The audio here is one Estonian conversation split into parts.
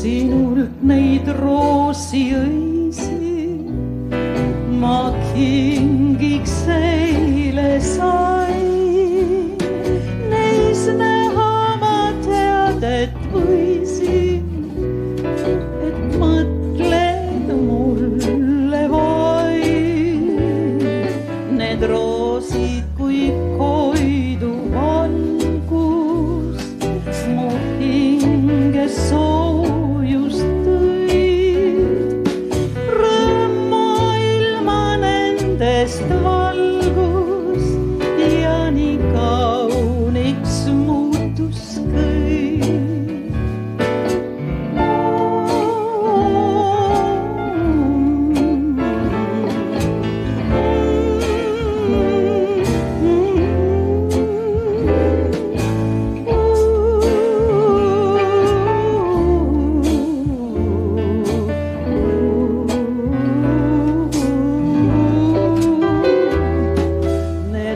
Sinult neid roosi õisi ma kingiks eile sain. Neis näha ma teadet võisin, et mõtled mulle vaid. Need roosid kui koidu valgus mu hinge soojust tõid. Rõõm maailma nendest valgus ja nii kauniks muutus kõik.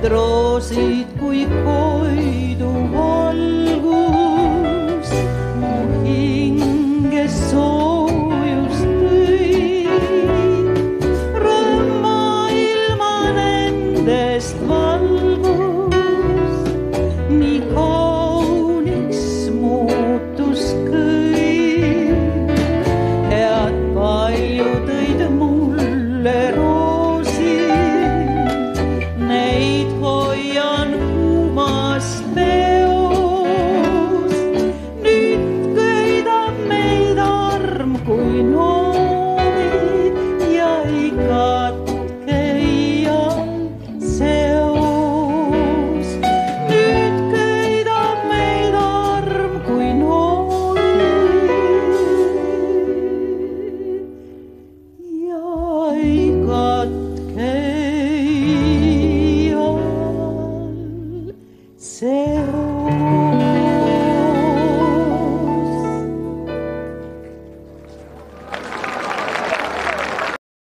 Roosid kui koidu valgus mu hinge soojust tõid. Rõõm maailma nendest valgus nii kauniks muutus kõik. Head palju tõid mulle neid hoian kuumas peos. Nüüd köidab meid arm kui noomi ja ei katke iial seos. Nüüd köidab meid arm kui noomi ja ei katke seos.